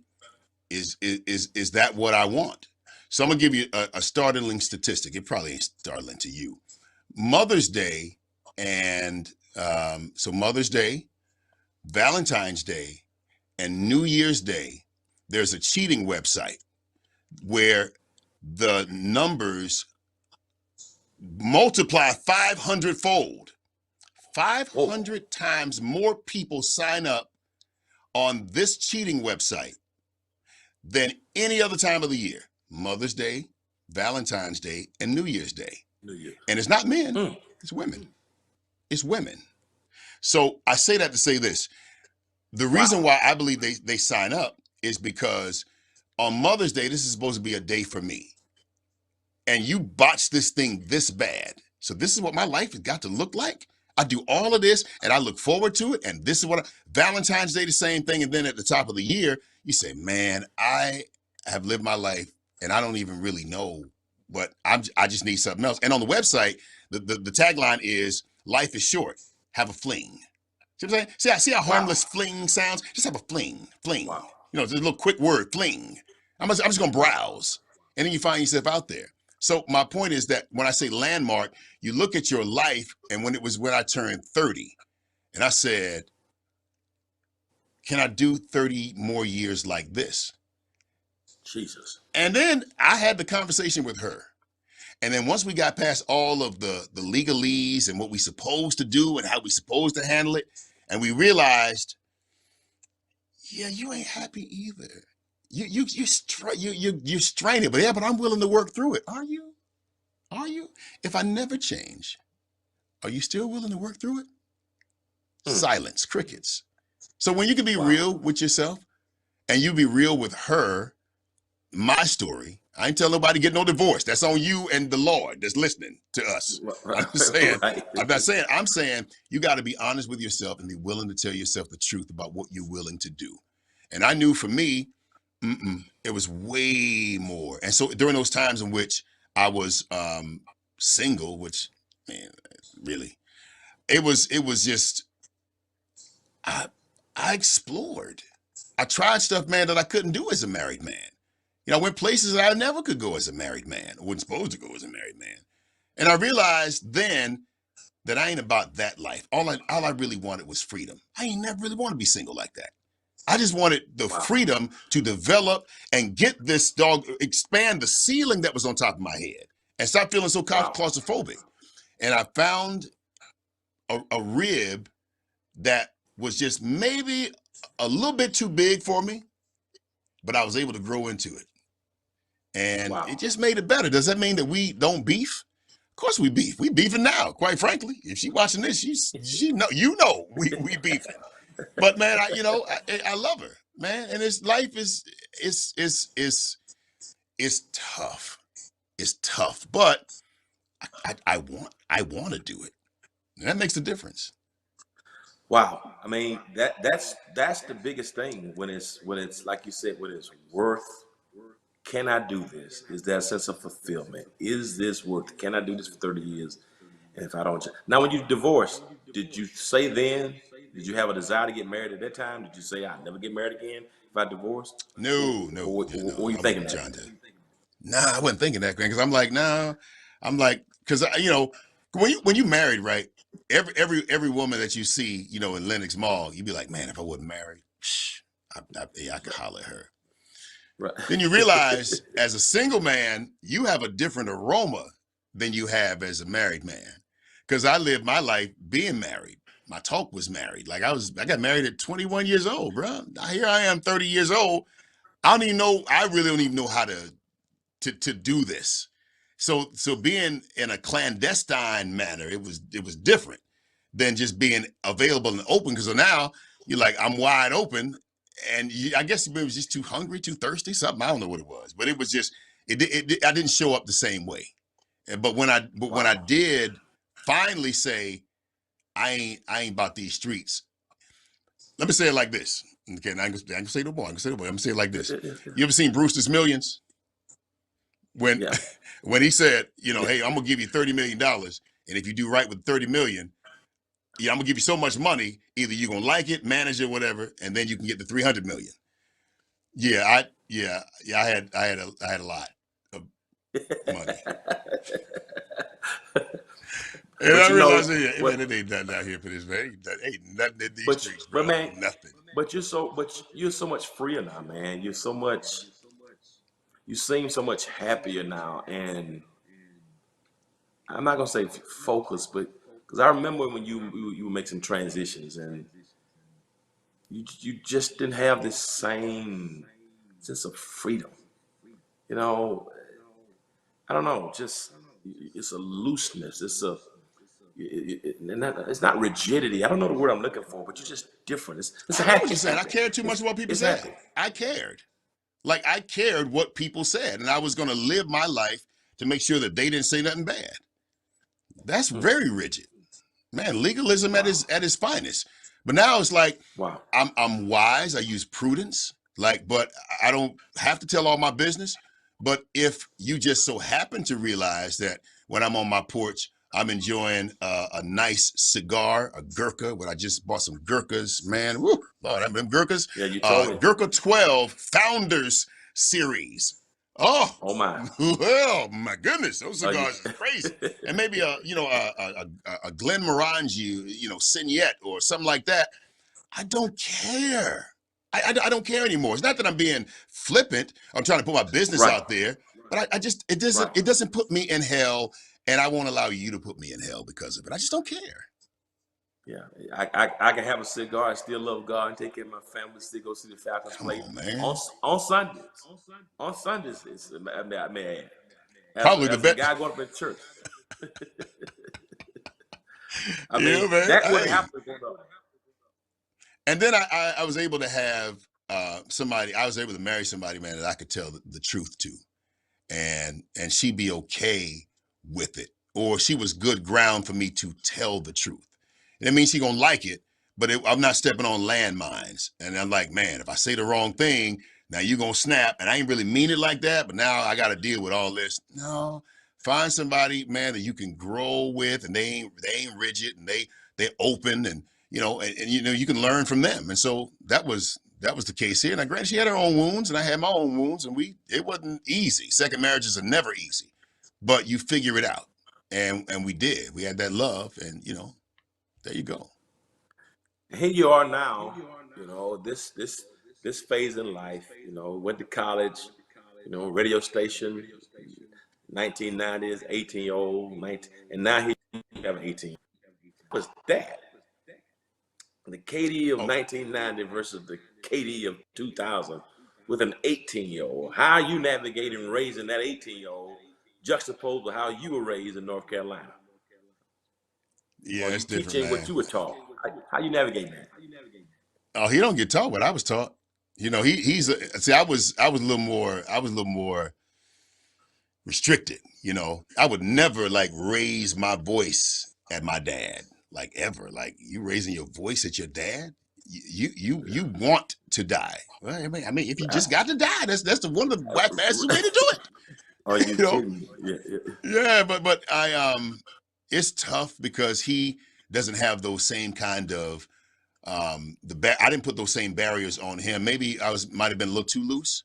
is that what I want? So I'm gonna give you a startling statistic. It probably ain't startling to you. Mother's Day and so Mother's Day, Valentine's Day, and New Year's Day, there's a cheating website where the numbers multiply 500 fold. Whoa. 500 times more people sign up on this cheating website than any other time of the year. Mother's Day, Valentine's Day, and New Year's Day. New Year. And it's not men, Mm. it's women. It's women. So I say that to say this. The reason Wow. why I believe they sign up is because on Mother's Day, this is supposed to be a day for me. And you botched this thing this bad. So this is what my life has got to look like. I do all of this and I look forward to it. And this is what Valentine's Day, the same thing. And then at the top of the year, you say, man, I have lived my life and I don't even really know, but I just need something else. And on the website, the tagline is life is short. Have a fling. See what I'm saying? See how Wow. harmless fling sounds? Just have a fling, fling. Wow. It's a little quick word, fling. I'm just gonna browse. And then you find yourself out there. So my point is that when I say landmark, you look at your life, and when I turned 30, and I said, can I do 30 more years like this? Jesus. And then I had the conversation with her. And then once we got past all of the legalese and what we supposed to do and how we supposed to handle it, and we realized, yeah, you ain't happy either. You're straining, but yeah, but I'm willing to work through it. Are you? Are you? If I never change, are you still willing to work through it? Mm. Silence, crickets. So when you can be Wow. real with yourself and you be real with her, my story, I ain't telling nobody to get no divorce. That's on you and the Lord that's listening to us. I'm just saying, Right. I'm saying you got to be honest with yourself and be willing to tell yourself the truth about what you're willing to do. And I knew for me, it was way more. And so during those times in which I was single, which, man, really. It was just, I explored. I tried stuff, man, that I couldn't do as a married man. You know, I went places that I never could go as a married man, or wasn't supposed to go as a married man. And I realized then that I ain't about that life. All I really wanted was freedom. I ain't never really want to be single like that. I just wanted the Wow. freedom to develop and get this dog, expand the ceiling that was on top of my head and stop feeling so Wow. claustrophobic. And I found a rib that was just maybe a little bit too big for me, but I was able to grow into it. And Wow. it just made it better. Does that mean that we don't beef? Of course we beef. We beefing now, quite frankly. If she watching this, she know, you know, we beefing. But man, I love her, man. And this life is tough. It's tough, but I want to do it. And that makes the difference. Wow. I mean, that's the biggest thing when it's like you said, when it's worth. Can I do this? Is that sense of fulfillment? Is this worth? Can I do this for 30 years? And if I don't, now when you divorced, did you say then? Did you have a desire to get married at that time? Did you say I'll never get married again if I divorced? No, Or were you I thinking wasn't that? trying to. Nah, I wasn't thinking that, because I'm like, nah. I'm like, because when you married, right? Every woman that you see, in Lenox Mall, you be like, man, if I wasn't married, I could holler at her. Right. Then you realize, as a single man, you have a different aroma than you have as a married man. Because I lived my life being married. My talk was married. Like I got married at 21 years old, bro. Here I am, 30 years old. I really don't even know how to do this. So being in a clandestine manner, it was different than just being available and open. Because now you're like, I'm wide open. And I guess it was just too hungry, too thirsty, something. I don't know what it was, but it was just, I didn't show up the same way. But when I Wow. did finally say, I ain't about these streets. Let me say it like this. Okay, I can say no more. I'm gonna say it like this. You ever seen Brewster's Millions? When Yeah. when he said, Yeah. hey, I'm gonna give you $30 million, and if you do right with 30 million, yeah, I'm gonna give you so much money, either you're gonna like it, manage it, whatever, and then you can get the 300 million. I had a lot of money. And But I you know realized, yeah, man, what? it ain't nothing out here for this, man. Ain't nothing in these But streets, but bro. man, Nothing. you're so much freer now, man. You seem so much happier now, and I'm not gonna say focused, but because I remember when you would make some transitions and you just didn't have this same sense of freedom. You know, I don't know, just it's a looseness. It's not rigidity. I don't know the word I'm looking for, but you're just different. It's I know what you're it's saying. I happy. cared too much about what people It's said. happy. I cared. Like I cared what people said, and I was gonna live my life to make sure that they didn't say nothing bad. That's Mm, very rigid. Man, legalism at wow, its finest. But now it's like wow, I'm wise. I use prudence. Like, but I don't have to tell all my business. But if you just so happen to realize that when I'm on my porch, I'm enjoying a nice cigar, a Gurkha. When I just bought some Gurkhas, man, woo, Lord, them Gurkhas, yeah, you told me. Gurkha 12 Founders Series. Oh, Oh my, well, my goodness, those oh you, cigars is crazy. And maybe a Glenmorangie, Signette or something like that. I don't care. I don't care anymore. It's not that I'm being flippant. I'm trying to put my business right, out there, but I just right. it doesn't put me in hell, and I won't allow you to put me in hell because of it. I just don't care. Yeah, I can have a cigar and still love God and take care of my family. Still go see the Falcons Come play on, on man. on Sundays. On Sundays, I may add, Probably the as a best. guy going up in church. I Yeah, mean, man. that wouldn't Hey, happen going up. and then I was able to have somebody. I was able to marry somebody, man, that I could tell the truth to, and she be okay with it, or she was good ground for me to tell the truth. And it means she gonna like it, but I'm not stepping on landmines. And I'm like, man, if I say the wrong thing, now you gonna snap, and I ain't really mean it like that, but now I got to deal with all this. No, Find somebody, man, that you can grow with, and they ain't rigid, and they're open, and you can learn from them. And so that was the case here. Now, granted, she had her own wounds, and I had my own wounds, and it wasn't easy. Second marriages are never easy, but you figure it out, and we did. We had that love, and there you go. Here you are now, this phase in life, went to college, radio station, 1990s, 18-year-old, 19, and now he have an 18. What's that? The KD of Oh, 1990 versus the KD of 2000 with an 18-year-old. How are you navigating raising that 18-year-old juxtaposed with how you were raised in North Carolina? yeah, Or you it's different, teaching what man. you were taught? How you navigating that? Oh, he don't get taught what I was taught. See, I was a little more restricted. I would never like raise my voice at my dad, like ever. Like, you raising your voice at your dad? You want to die. Well, I mean, if you just got to die, that's one of the fastest way to do it. Are you you know, kidding me? Yeah. yeah, but it's tough because he doesn't have those same kind of I didn't put those same barriers on him. Maybe might have been a little too loose.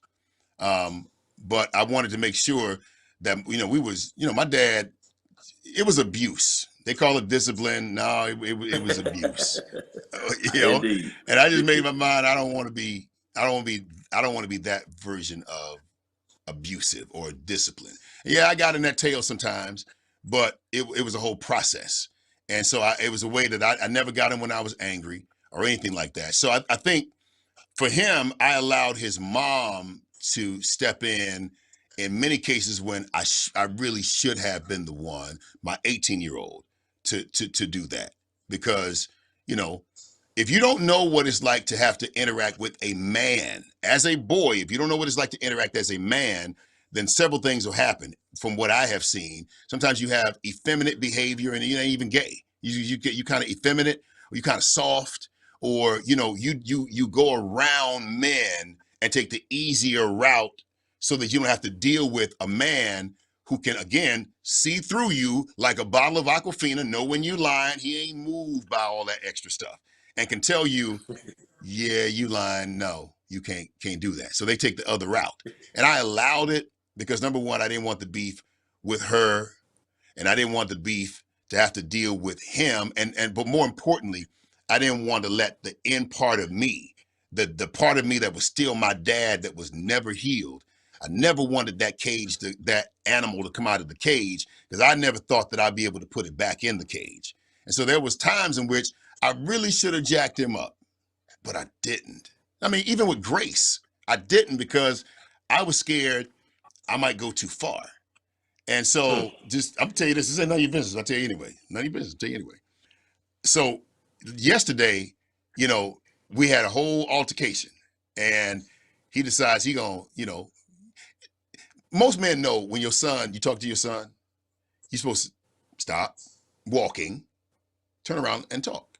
But I wanted to make sure that my dad, it was abuse. They call it discipline. No, it was abuse. Indeed. And I just made my mind. I don't want to be that version of abusive or discipline. Yeah, I got in that tail sometimes, but it was a whole process. And so it was a way that I never got him when I was angry or anything like that. So I think for him, I allowed his mom to step in many cases when I really should have been the one, my 18-year-old, to do that. Because, if you don't know what it's like to have to interact with a man as a boy, if you don't know what it's like to interact as a man, then several things will happen from what I have seen. Sometimes you have effeminate behavior, and you ain't even gay. You kind of effeminate, or you kind of soft, or you go around men and take the easier route so that you don't have to deal with a man who can, again, see through you like a bottle of Aquafina, know when you're lying. He ain't moved by all that extra stuff, and can tell you, yeah, you lying. No, you can't do that. So they take the other route. And I allowed it because, number one, I didn't want the beef with her, and I didn't want the beef to have to deal with him. But more importantly, I didn't want to let the end part of me, the part of me that was still my dad, that was never healed. I never wanted that that animal to come out of the cage, because I never thought that I'd be able to put it back in the cage. And so there was times in which I really should have jacked him up, but I didn't. I mean, even with Grace, I didn't, because I was scared I might go too far. And so I'm tell you this ain't none of your business. I'll tell you anyway. None of your business. I'll tell you anyway. So yesterday, we had a whole altercation, and he decides he gonna, most men know when you talk to your son, you're supposed to stop walking, turn around and talk.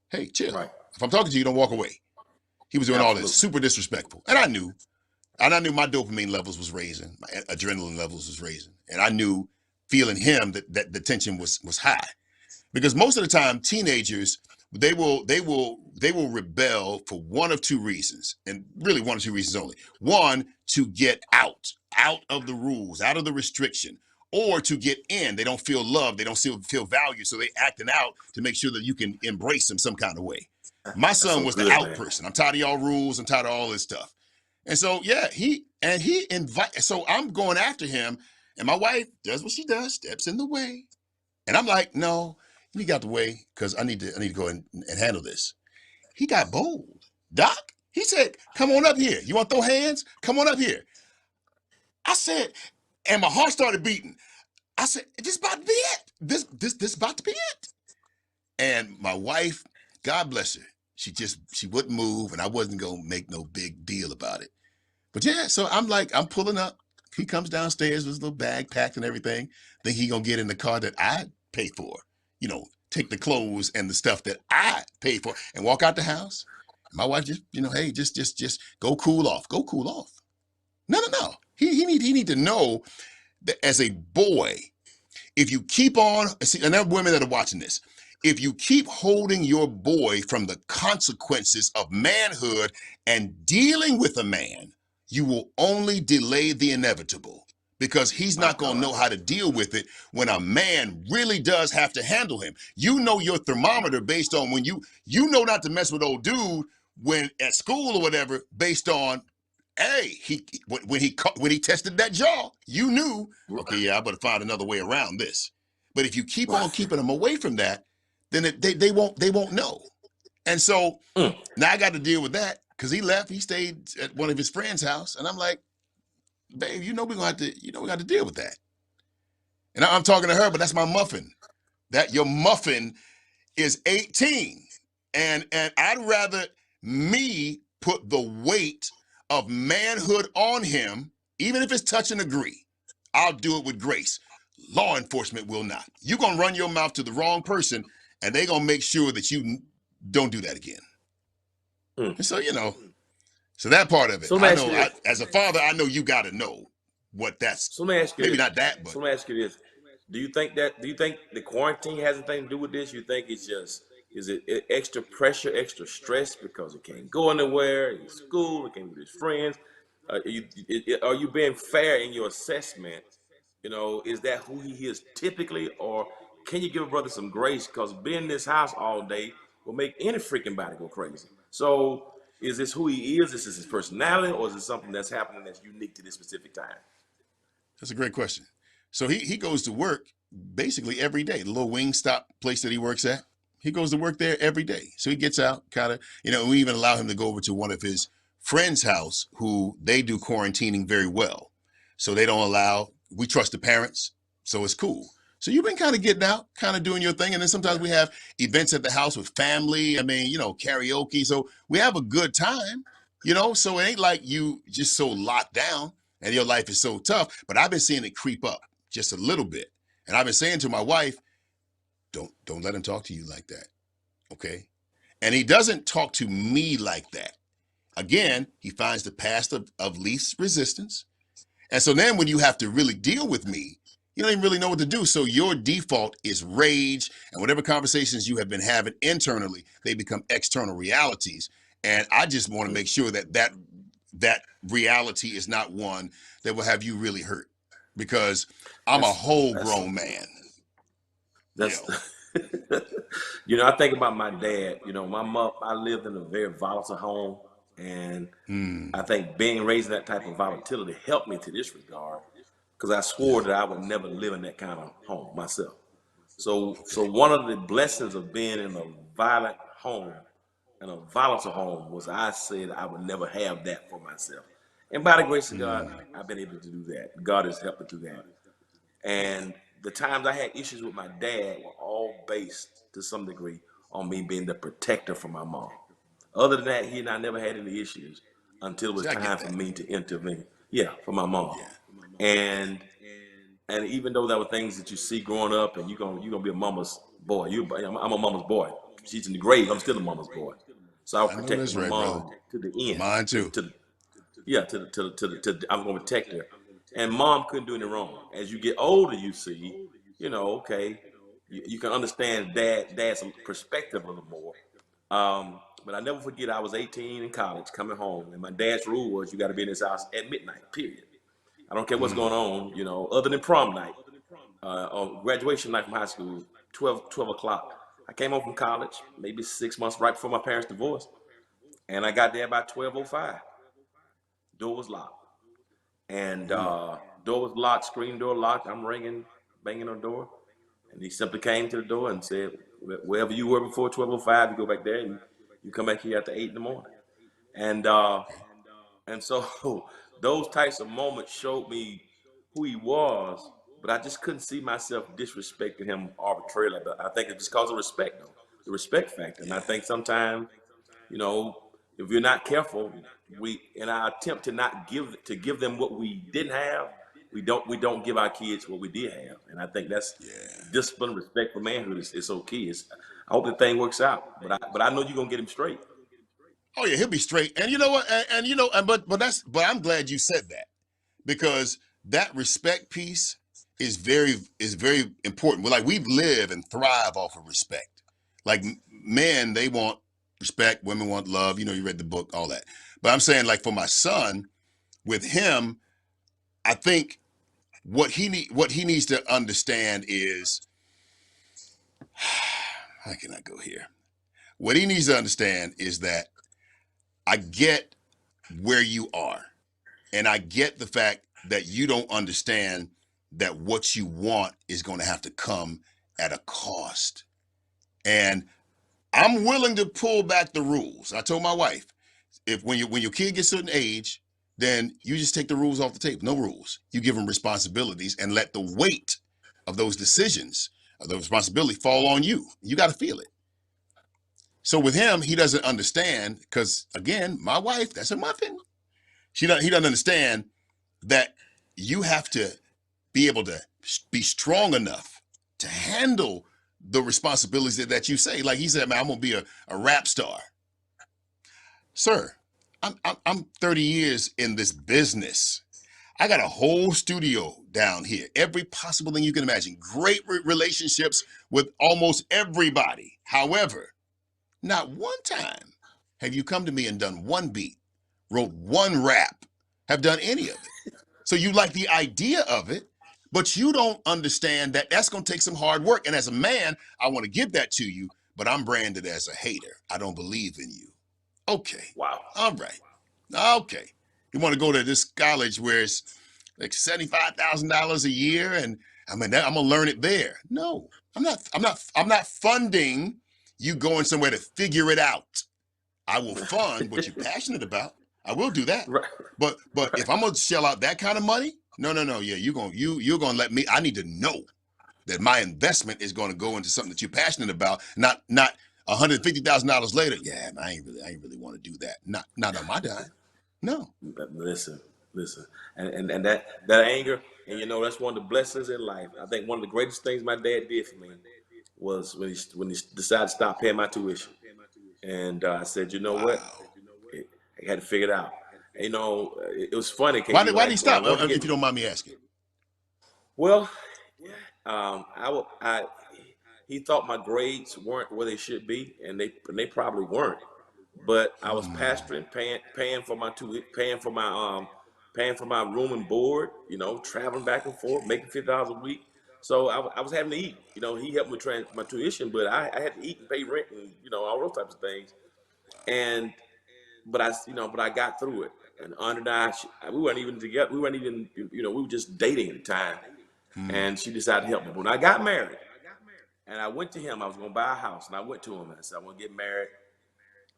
Hey, chill. Right. If I'm talking to you, don't walk away. He was doing all this, Absolutely. super disrespectful. And I knew my dopamine levels was raising, my adrenaline levels was raising. And I knew, feeling him, that the tension was high. Because most of the time, teenagers, they will rebel for one of two reasons, and really one of two reasons only. One, to get out of the rules, out of the restriction, or to get in. They don't feel loved, they don't feel valued, so they acting out to make sure that you can embrace them some kind of way. My That's son so was the good, out man. person. I'm tired of y'all rules. I'm tired of all this stuff. And so, yeah, so I'm going after him, and my wife does what she does, steps in the way. And I'm like, no, you got the way, because I need to go and handle this. He got bold. Doc, he said, come on up here. You want to throw hands? Come on up here. I said, and my heart started beating. I said, this about to be it. This about to be it. And my wife, God bless her, she wouldn't move, and I wasn't going to make no big deal about it. But yeah, so I'm pulling up. He comes downstairs with his little bag packed and everything. Think he gonna get in the car that I pay for, take the clothes and the stuff that I pay for and walk out the house. My wife just, hey, just go cool off. Go cool off. No. He need to know as a boy, if you keep on, see, and there are women that are watching this, if you keep holding your boy from the consequences of manhood and dealing with a man, you will only delay the inevitable, because he's My not going to know God. how to deal with it when a man really does have to handle him. You know your thermometer based on when you know not to mess with old dude when at school or whatever, based on, hey, when he tested that jaw, you knew, okay, yeah, I better find another way around this. But if you keep on keeping them away from that, then they won't know. And so Mm. now I got to deal with that, because he left. He stayed at one of his friends' house, and I'm like, babe, we're gonna have to, we got to deal with that. And I'm talking to her, but that's my muffin. That your muffin is 18, and I'd rather me put the weight of manhood on him, even if it's touch and agree. I'll do it with grace. Law enforcement will not. You're gonna run your mouth to the wrong person, and they're gonna make sure that you don't do that again. Mm. And so so that part of it, So let me I ask know. you this. As a father, I know you got to know what that's. So let me ask you Maybe this. not that, but So let me ask you this. Do you think the quarantine has anything to do with this? You think it's just, is it extra pressure, extra stress because he can't go anywhere in school, he can't with his friends? Are you being fair in your assessment? Is that who he is typically, or can you give a brother some grace? Because being in this house all day will make any freaking body go crazy. So is this who he is? Is this his personality, or is it something that's happening that's unique to this specific time? that's a great question. So he goes to work basically every day. The little wing stop place that he works at, he goes to work there every day. So he gets out, kind of, we even allow him to go over to one of his friends' house who they do quarantining very well. So they don't allow, we trust the parents, so it's cool. So you've been kind of getting out, kind of doing your thing. And then sometimes Yeah. we have events at the house with family. I mean, karaoke. So we have a good time, so it ain't like you just so locked down and your life is so tough. But I've been seeing it creep up just a little bit. And I've been saying to my wife, don't let him talk to you like that. Okay. And he doesn't talk to me like that. Again, he finds the path of least resistance. And so then when you have to really deal with me, you don't even really know what to do. So your default is rage, and whatever conversations you have been having internally, they become external realities. And I just want to make sure that reality is not one that will have you really hurt, because I'm a That's whole that's grown man. You that's know. I think about my dad. My mom. I lived in a very volatile home, and Mm, I think being raised in that type of volatility helped me to this regard, because I swore yeah. that I would never live in that kind of home myself. So Okay. one of the blessings of being in a violent home, in a volatile home, was I said I would never have that for myself. And by the grace of God, Mm, I've been able to do that. God has helped me through that. And the times I had issues with my dad were all based to some degree on me being the protector for my mom. Other than that, he and I never had any issues until it was see, I time get for that. me to intervene. Yeah, for my mom. Yeah. And even though there were things that you see growing up, and you're gonna be a mama's boy. I'm a mama's boy. She's in the grave. I'm still a mama's boy. So I I know protected that's my right, brother. mom to the end. Mine To too. to yeah, I'm gonna protect her. And mom couldn't do any wrong. As you get older, you see, okay, you can understand dad's perspective a little more. But I never forget, I was 18 in college, coming home, and my dad's rule was you got to be in this house at midnight. Period. I don't care what's Mm, going on, other than prom night, or graduation night from high school, 12 o'clock. I came home from college, maybe 6 months right before my parents divorced, and I got there about 12:05. Door was locked. And ooh, door was locked, screen door locked. I'm ringing, banging on the door. And he simply came to the door and said, wherever you were before 12:05, you go back there and you come back here after 8 in the morning. And uh, okay. and so those types of moments showed me who he was, but I just couldn't see myself disrespecting him arbitrarily. But I think it's because of respect, though, the respect factor. And I Yeah. think sometimes, you know, if you're not careful, we in our attempt to not give them what we didn't have, we don't give our kids what we did have. And I think that's Yeah. discipline, respect for manhood is so key. I hope the thing works out, but I know you're gonna get him straight. Oh yeah, he'll be straight. And you know what? And but I'm glad you said that, because that respect piece is very important. Like we live and thrive off of respect. Like men, they want respect, women want love. You know, you read the book, all that. But I'm saying, like for my son, with him, I think what he needs to understand is, how can I go here? What he needs to understand is that I get where you are, and I get the fact that you don't understand that what you want is going to have to come at a cost. And I'm willing to pull back the rules. I told my wife, if when your kid gets a certain age, then you just take the rules off the table. No rules. You give them responsibilities and let the weight of those decisions, of the responsibility fall on you. You got to feel it. So with him, he doesn't understand because, again, my wife, that's a muffin. He doesn't understand that you have to be able to be strong enough to handle the responsibilities that you say. Like he said, man, I'm gonna be a rap star. Sir, I'm 30 years in this business. I got a whole studio down here, every possible thing you can imagine. Great relationships with almost everybody. However, not one time have you come to me and done one beat, wrote one rap, have done any of it. So you like the idea of it, but you don't understand that that's going to take some hard work. And as a man, I want to give that to you, but I'm branded as a hater. I don't believe in you. Okay. Wow. All right. Okay. You want to go to this college where it's like $75,000 a year, and I mean, I'm gonna learn it there. No, I'm not funding you going somewhere to figure it out. I will fund what you're passionate about. I will do that. Right. But Right. if I'm gonna shell out that kind of money, no. Yeah, you're gonna let me. I need to know that my investment is gonna go into something that you're passionate about, not $150,000 later. Yeah, man, I ain't really want to do that. Not on my dime. No. But listen, and that anger, and you know that's one of the blessings in life. I think one of the greatest things my dad did for me was when he decided to stop paying my tuition, and I said, you know what, Wow. I had to figure it out. You know, it was funny, Why KD, did he when I stop? wanted to If get you don't mind me asking. well, I he thought my grades weren't where they should be, and they probably weren't. But I was pastoring, paying for my room and board. You know, traveling back and forth, making $50 a week. So I was having to eat. You know, he helped me my tuition, but I had to eat and pay rent and you know all those types of things. And but I got through it. And Andre and we weren't even together. We weren't even we were just dating at the time. Hmm. And she decided to help me. When I got married, and I went to him, I was going to buy a house, and I went to him and I said, I want to get married.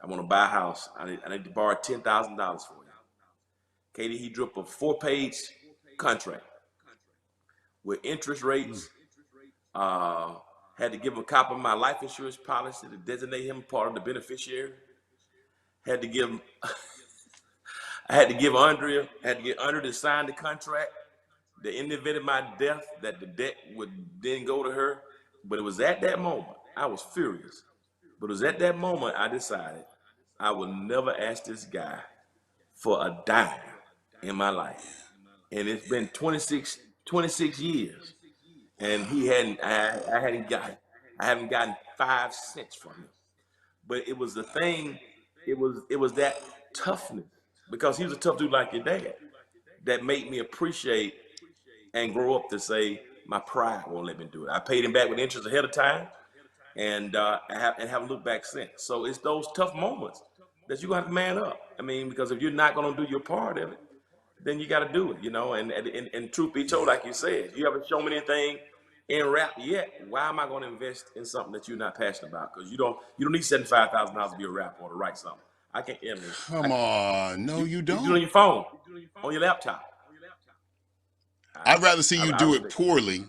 I want to buy a house. I need to borrow $10,000 for you. KD, he drew up a 4-page contract with interest rates. Had to give him a copy of my life insurance policy to designate him part of the beneficiary. Had to give him, I had to give Andrea, had to get Andrea to sign the contract that in the event of my death, that the debt would then go to her. But it was at that moment, I was furious. But it was at that moment I decided I would never ask this guy for a dime in my life. And it's been 26 years. And he hadn't I haven't gotten 5 cents from him. But it was the thing, it was that toughness, because he was a tough dude like your dad, that made me appreciate and grow up to say my pride won't let me do it. I paid him back with interest ahead of time, and haven't looked back since. So it's those tough moments that you got to man up. I mean, because if you're not going to do your part of it, then you got to do it, you know. And truth be told, like you said, you haven't shown me anything in rap yet. Why am I going to invest in something that you're not passionate about? Because you don't need $75,000 to be a rapper or to write something. I can't. I mean, Come on. No, you you do it on don't. your phone, on your laptop. I'd rather see you I do it respect. poorly,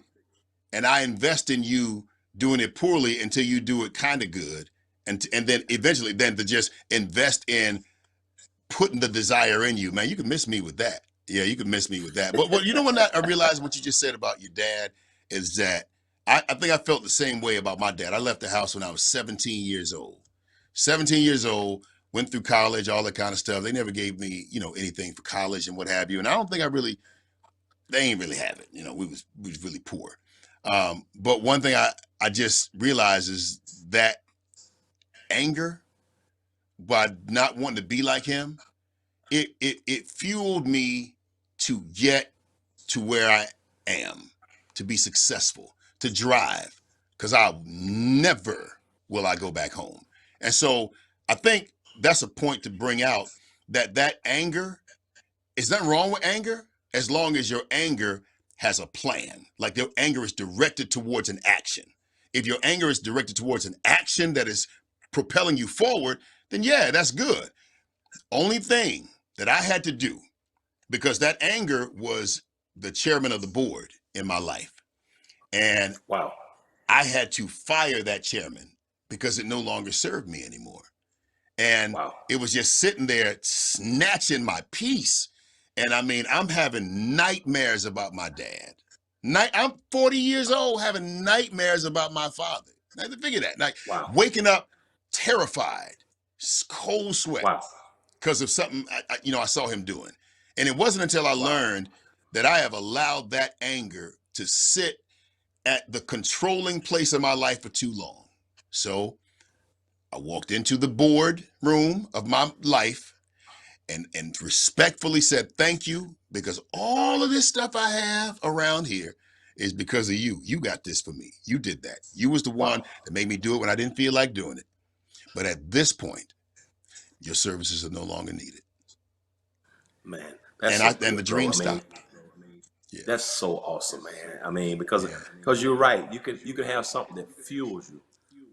and I invest in you doing it poorly until you do it kind of good, and then eventually then to just invest in putting the desire in you. Man, you can miss me with that. Yeah, you can miss me with that. But what you know when I realized what you just said about your dad is that I think I felt the same way about my dad. I left the house when I was 17 years old. 17 years old, went through college, all that kind of stuff. They never gave me, anything for college and what have you. And I don't think I really they ain't really have it. We was really poor. But one thing I just realized is that anger, by not wanting to be like him, it fueled me to get to where I am, to be successful, to drive, because I never will I go back home. And so I think that's a point to bring out, that anger, is nothing wrong with anger as long as your anger has a plan. Like your anger is directed towards an action. If your anger is directed towards an action that is propelling you forward, then yeah, that's good. Only thing that I had to do, because that anger was the chairman of the board in my life, and Wow. I had to fire that chairman because it no longer served me anymore. And Wow. it was just sitting there snatching my peace. And I mean, I'm having nightmares about my dad. I'm 40 years old having nightmares about my father. I had to figure that. Like Wow. waking up terrified, cold sweat, Wow. because of something I saw him doing. And it wasn't until I Wow. learned that I have allowed that anger to sit at the controlling place of my life for too long. So I walked into the board room of my life and respectfully said thank you, because all of this stuff I have around here is because of you. You got this for me. You did that. You was the one Wow. that made me do it when I didn't feel like doing it. But at this point, your services are no longer needed. Man, that's And so the good, bro. dream I mean, stopped. Yeah. that's so awesome, man. I mean, because Yeah. you're right. You can have something that fuels you,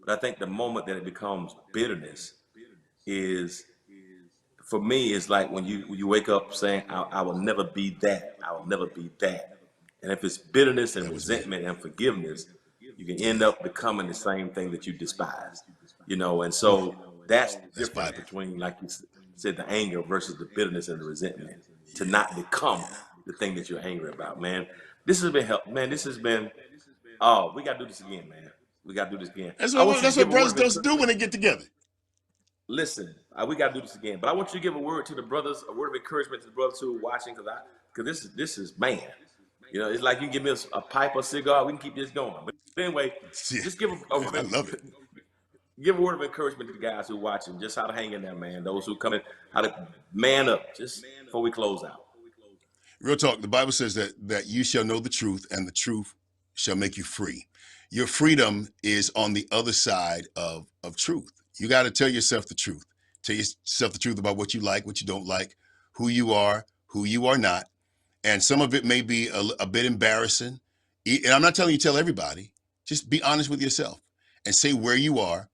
but I think the moment that it becomes bitterness is, for me, is like when you wake up saying, I will never be that. I will never be that. And if it's bitterness and That was me. resentment and forgiveness, you can end Yeah. up becoming the same thing that you despise. And Whew. so that's the That's difference Bible. between, like you said, the anger versus the bitterness and the resentment. To not become Yeah. the thing that you're angry about, man. This has been help, man. This has been. Oh, we gotta do this again, man. We gotta do this again. I want you to That's what give a word brothers of does do encouragement. when they get together. Listen, we got to do this again. But I want you to give a word to the brothers, a word of encouragement to the brothers who are watching, because this is man. It's like you give me a pipe or cigar, we can keep this going. But anyway, Yeah. just give Man, I love it. give a word of encouragement to the guys who are watching, just how to hang in there, man. Those who come in, how to man up, just before we close out. Real talk. The Bible says that you shall know the truth, and the truth shall make you free. Your freedom is on the other side of truth. You got to tell yourself the truth. Tell yourself the truth about what you like, what you don't like, who you are not. And some of it may be a bit embarrassing. And I'm not telling you to tell everybody. Just be honest with yourself and say where you are,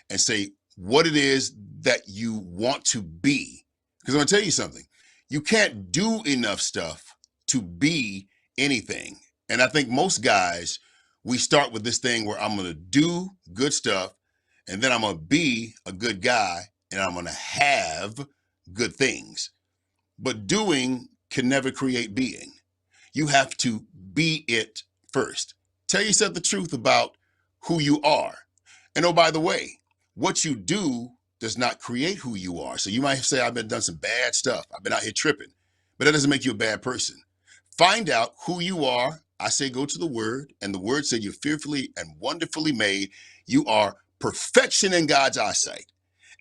and say what it is that you want to be. Because I'm going to tell you something. You can't do enough stuff to be anything. And I think most guys, we start with this thing where I'm going to do good stuff, and then I'm going to be a good guy, and I'm going to have good things. But doing can never create being. You have to be it first. Tell yourself the truth about who you are. And oh, by the way, what you do does not create who you are. So you might say, I've been done some bad stuff. I've been out here tripping, but that doesn't make you a bad person. Find out who you are. I say, go to the word, and the word said you're fearfully and wonderfully made. You are perfection in God's eyesight.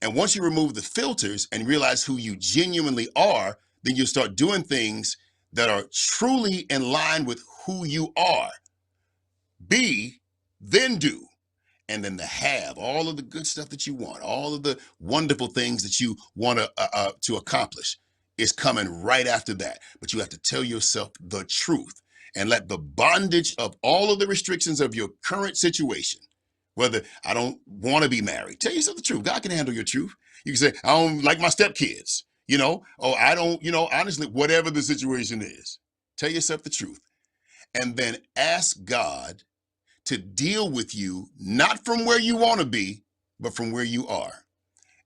And once you remove the filters and realize who you genuinely are, then you start doing things that are truly in line with who you are. Be, then do. And then to have all of the good stuff that you want, all of the wonderful things that you want to accomplish is coming right after that. But you have to tell yourself the truth and let the bondage of all of the restrictions of your current situation, whether I don't want to be married, tell yourself the truth. God can handle your truth. You can say, I don't like my stepkids, or I don't, honestly, whatever the situation is, tell yourself the truth. And then ask God to deal with you, not from where you want to be, but from where you are.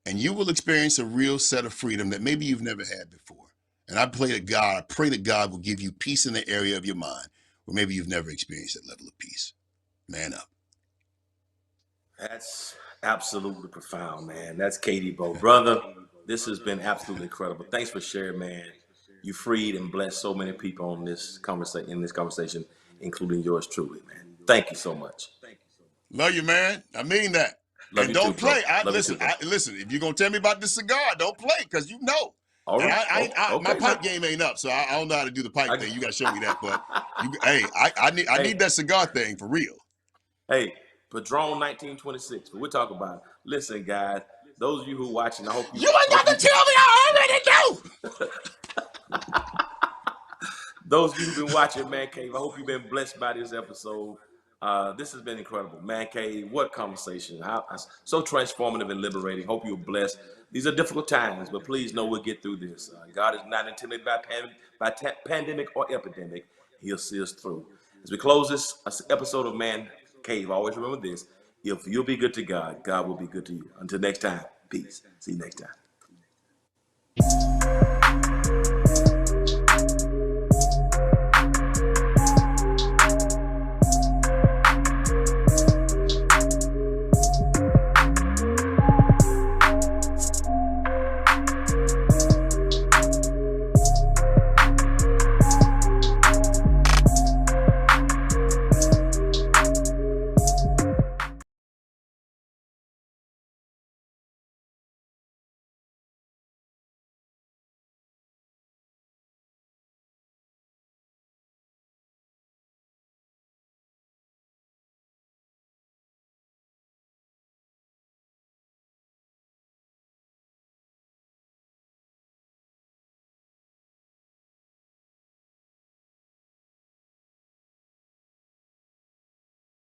And you will experience a real set of freedom that maybe you've never had before. And I pray that God will give you peace in the area of your mind where maybe you've never experienced that level of peace. Man up. That's absolutely profound, man. That's KD Bowe. Brother, this has been absolutely incredible. Thanks for sharing, man. You freed and blessed so many people on this conversation, including yours truly, man. Thank you so much. Love you, man. I mean that. Love And you don't too, bro. play. Love you too, bro. Listen. If you're gonna tell me about this cigar, don't play, because you know. All And right. my Okay, pipe now. game ain't up, so I don't know how to do the pipe thing. You gotta show me that. But hey, I need that cigar thing for real. Hey, Padron 1926. We're talking about. Listen, guys. Those of you who are watching, I hope you. You ain't got to tell me. I already know. Those of you who've been watching Man Cave, I hope you've been blessed by this episode. This has been incredible. Man Cave, what conversation. So transformative and liberating. Hope you're blessed. These are difficult times, but please know we'll get through this. God is not intimidated by pandemic or epidemic. He'll see us through. As we close this episode of Man Cave, always remember this. If you'll be good to God, God will be good to you. Until next time, peace. See you next time.